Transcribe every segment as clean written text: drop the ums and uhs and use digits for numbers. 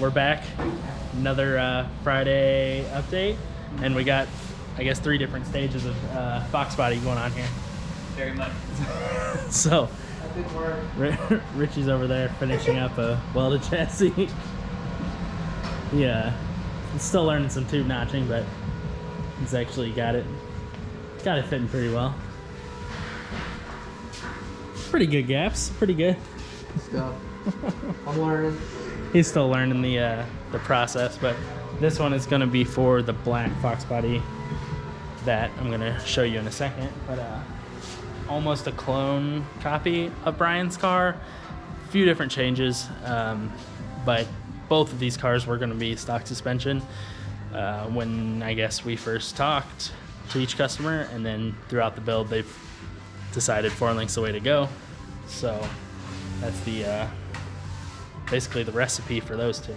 we're back. Another Friday update, and we got, I guess, 3 different stages of box body going on here. Very much. So, Richie's over there finishing up a welded chassis. Yeah, he's still learning some tube notching, but he's actually got it fitting pretty well. Pretty good gaps, pretty good. Stuff. I'm learning. He's still learning the process, but this one is going to be for the black fox body that I'm going to show you in a second. But almost a clone copy of Bryan's car. A few different changes, but both of these cars were going to be stock suspension when I guess we first talked to each customer, and then throughout the build they've decided 4-link's the way to go. So that's the basically the recipe for those two.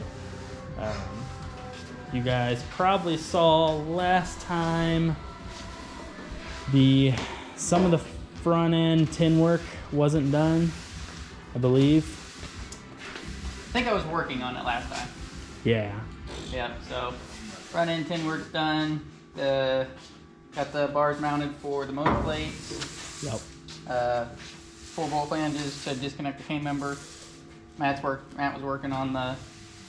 You guys probably saw last time some of the front end tin work wasn't done, I believe. I think I was working on it last time. Yeah. Yeah, so front end tin work's done. Got the bars mounted for the motor plates. Yep. 4-bolt flanges to disconnect the K member. Matt was working on the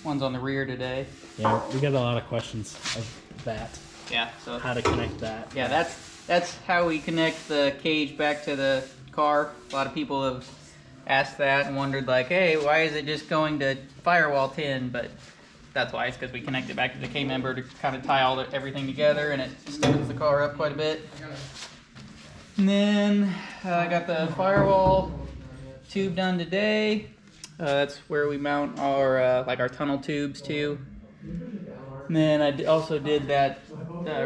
ones on the rear today. Yeah, we got a lot of questions of that. Yeah, so How to connect that. yeah, that's how we connect the cage back to the car. A lot of people have asked that and wondered, like, hey, why is it just going to firewall tin? But that's why. It's because we connect it back to the K member to kind of tie everything together, and it stiffens the car up quite a bit. And then I got the firewall tube done today. That's where we mount our like our tunnel tubes too. And then I also did that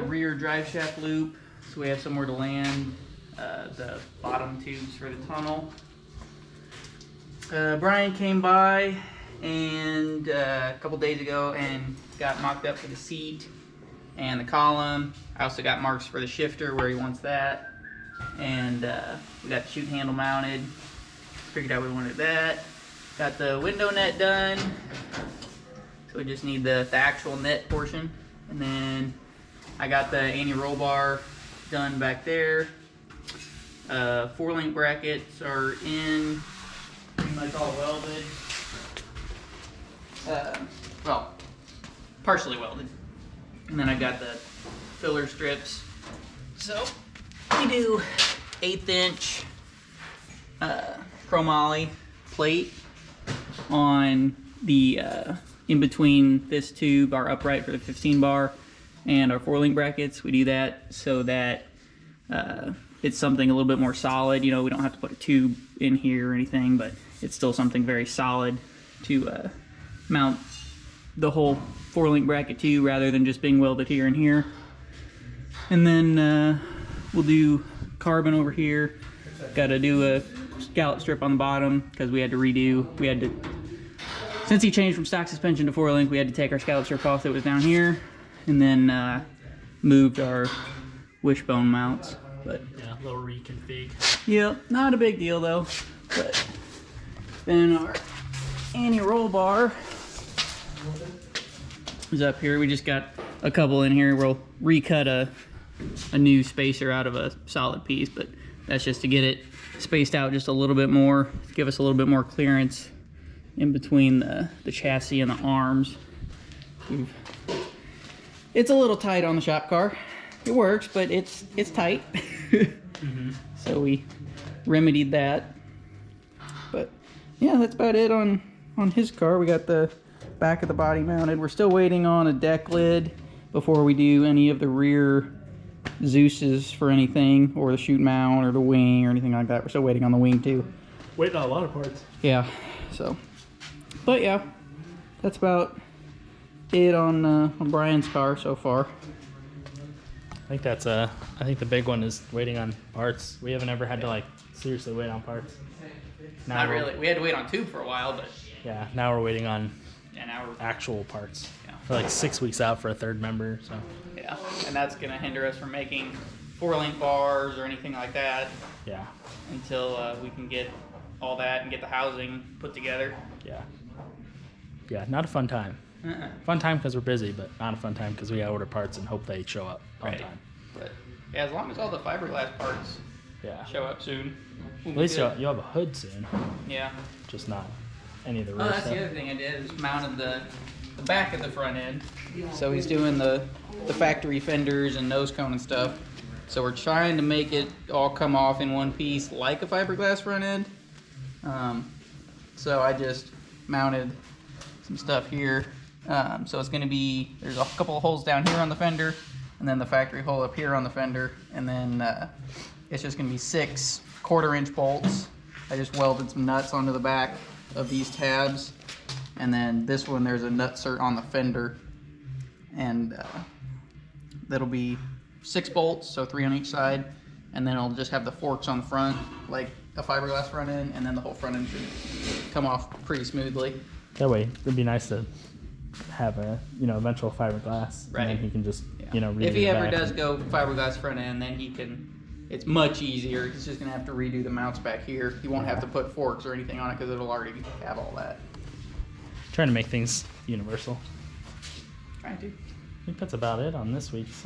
rear drive shaft loop, so we have somewhere to land the bottom tubes for the tunnel. Bryan came by and a couple days ago and got mocked up for the seat and the column. I also got marks for the shifter where he wants that. And we got the chute handle mounted. Figured out we wanted that. Got the window net done. So we just need the actual net portion. And then I got the anti-roll bar done back there. 4-link brackets are in, pretty much all welded. Well, partially welded. And then I got the filler strips. So we do 1/8 inch chromoly plate on the in between this tube, our upright for the 15 bar, and our 4-link brackets. We do that so that it's something a little bit more solid. You know, we don't have to put a tube in here or anything, but it's still something very solid to mount the whole 4-link bracket to, rather than just being welded here and here. And then we'll do carbon over here. Got to do a scallop strip on the bottom because we had to since he changed from stock suspension to 4-link, we had to take our scallop strip off that was down here, and then moved our wishbone mounts. But Yeah, a little reconfig. yeah, not a big deal though. But then our anti-roll bar is up here. We just got a couple in here. We'll recut a new spacer out of a solid piece, but that's just to get it spaced out just a little bit more, give us a little bit more clearance in between the chassis and the arms. It's a little tight on the shop car. It works, but it's tight. So we remedied that. But yeah, that's about it on his car. We got the back of the body mounted. We're still waiting on a deck lid before we do any of the rear Zeus's for anything, or the chute mount or the wing or anything like that. We're still waiting on the wing too. Waiting on a lot of parts. Yeah, so, but yeah, that's about it on Bryan's car so far. I think the big one is waiting on parts. We haven't ever had to like seriously wait on parts. Not really. We had to wait on tube for a while, but Yeah, now we're waiting on now we're actual parts. Yeah. We're like 6 weeks out for a third member, so. Yeah, and that's gonna hinder us from making 4-link bars or anything like that Yeah, until we can get all that and get the housing put together. yeah. Yeah, not a fun time. Fun time because we're busy, but not a fun time because we gotta order parts and hope they show up on Right. time. But yeah, as long as all the fiberglass parts Yeah. show up soon. At least you'll have a hood soon, Yeah. just not any of the Oh, rear that's stuff. the other thing I did is mounted the back of the front end. So he's doing the factory fenders and nose cone and stuff. So we're trying to make it all come off in one piece like a fiberglass front end. So I just mounted some stuff here. So it's going to be, there's a couple of holes down here on the fender, and then the factory hole up here on the fender, and then it's just going to be 6 1/4-inch bolts. I just welded some nuts onto the back of these tabs, and then this one there's a nut cert on the fender, and that'll be 6 bolts, so 3 on each side, and then I'll just have the forks on the front like a fiberglass front end, and then the whole front end should come off pretty smoothly. That way, it'd be nice to have a eventual fiberglass, Right. and then he can just Yeah. redo If he the ever back. does go fiberglass front end, then he can. It's much easier. He's just gonna have to redo the mounts back here. He won't have to put forks or anything on it because it'll already have all that. Trying to make things universal. Trying to. I think that's about it on this week's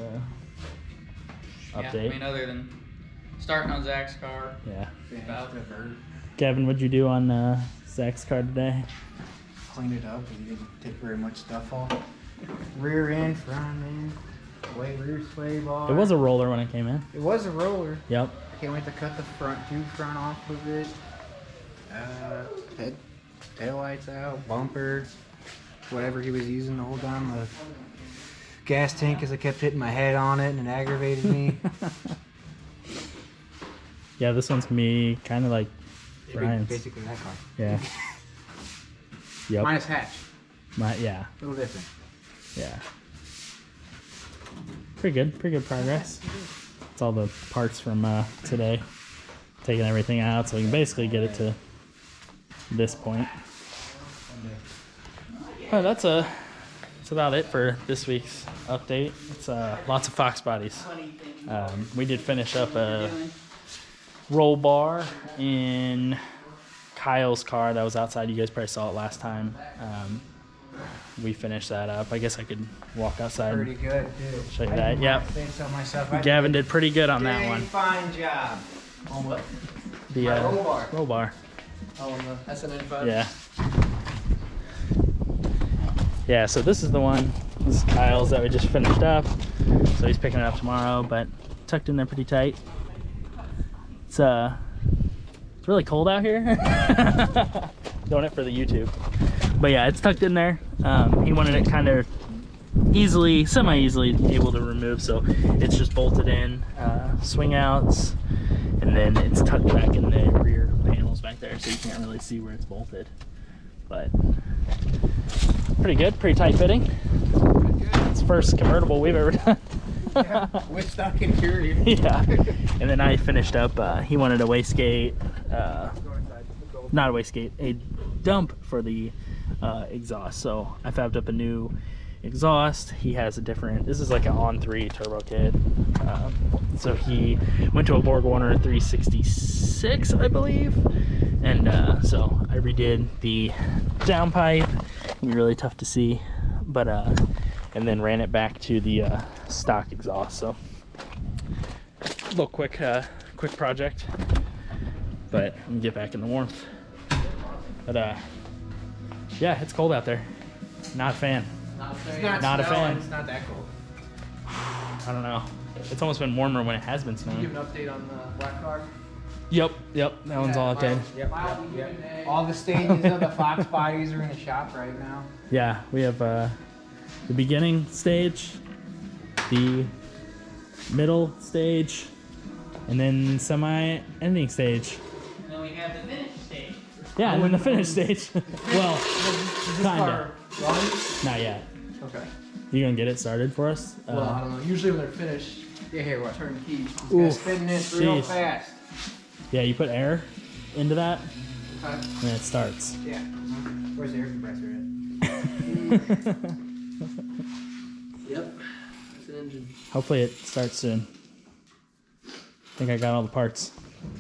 update. Yeah, I mean, other than starting on Zach's car. Yeah. About Kevin, what'd you do on Zach's car today? Cleaned it up. We didn't take very much stuff off. Rear end, front end, rear sway bar. It was a roller when it came in. It was a roller. Yep. Can't wait to cut the front off of it. Tail lights out, bumper, whatever he was using to hold down the gas tank, because I kept hitting my head on it and it aggravated me. Yeah, this one's gonna be kind of like Brian's. Basically that car. Yeah. Yep. Minus hatch. Yeah. A little different. Yeah. Pretty good progress. It's all the parts from today. Taking everything out so we can basically get it to this point. Oh, that's about it for this week's update. It's lots of Fox bodies. We did finish up a roll bar in Kyle's car that was outside. You guys probably saw it last time. We finished that up. I guess I could walk outside Pretty and good, too. show you that. Yep. Say so myself. I Gavin did pretty good on that did a one. fine job. On what? The My roll bar. roll bar. Oh, on the SN5. Yeah. Yeah, so this is the one. This is Kyle's that we just finished up. So he's picking it up tomorrow, but tucked in there pretty tight. It's really cold out here. Doing it for the YouTube. But yeah, it's tucked in there. He wanted it kind of semi-easily able to remove, so it's just bolted in, swing outs, and then it's tucked back in the rear panels back there, so you can't really see where it's bolted. But pretty good, pretty tight fitting. It's the first convertible we've ever done. Yeah, with stock interior. Yeah. And then I finished up, he wanted a wastegate, not a wastegate, a dump for the exhaust. So I fabbed up a new exhaust. He has a different, this is like an on-3 turbo kit. So he went to a Borg Warner 366, I believe. And so I redid the downpipe. It'd be really tough to see, but and then ran it back to the stock exhaust. So a little quick project, but let me get back in the warmth. But yeah, it's cold out there. Not a fan. Not a fan. It's not that cold. I don't know. It's almost been warmer when it has been snowing. Give an update on the black car. Yep. That one's all updated. Yep. All the stages of the Fox bodies are in the shop right now. Yeah, we have the beginning stage, the middle stage, and then semi-ending stage. And then we have the finish stage. Yeah, and then the finish stage. Well, kinda. Run? Not yet. Okay. You gonna get it started for us? Well, I don't know. Usually when they're finished, yeah, here, what? Turn keys. Oof, Spin this real jeez. fast. Yeah, you put air into that, Okay. and it starts. Yeah. Where's the air compressor at? Yep. That's an engine. Hopefully it starts soon. I think I got all the parts.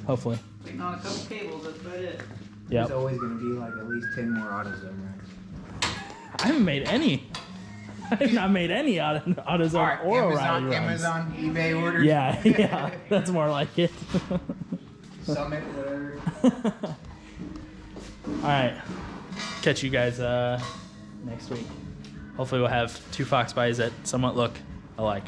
Hopefully. Waiting on a couple cables, that's about it. Yep. There's always going to be like at least 10 more AutoZone racks. I haven't made any. I have not made any out of his own Alright, or O'Reilly runs. Amazon, eBay orders. Yeah, yeah, that's more like it. Summit, whatever. Alright. Catch you guys next week. Hopefully we'll have 2 fox bodies that somewhat look alike.